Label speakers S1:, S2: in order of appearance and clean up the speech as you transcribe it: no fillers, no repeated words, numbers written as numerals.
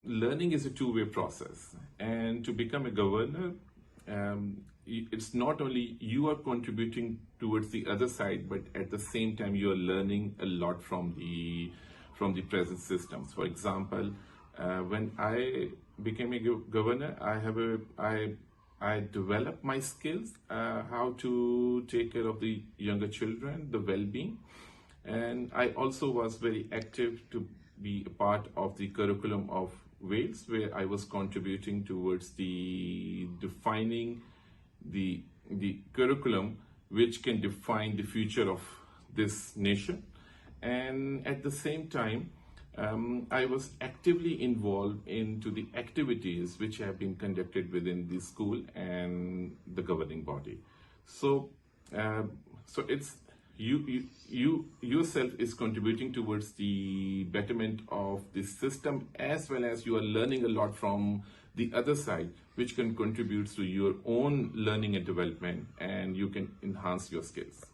S1: learning is a two-way process, and to become a governor, it's not only you are contributing towards the other side, but at the same time you are learning a lot from the present systems. For example, when I became a governor, I developed my skills, how to take care of the younger children, the well-being, and I also was very active to be a part of the curriculum of Wales, where I was contributing towards the defining the curriculum which can define the future of this nation. And at the same time, I was actively involved into the activities which have been conducted within the school and the governing body. So it's you yourself is contributing towards the betterment of the system, as well as you are learning a lot from the other side, which can contribute to your own learning and development, and you can enhance your skills.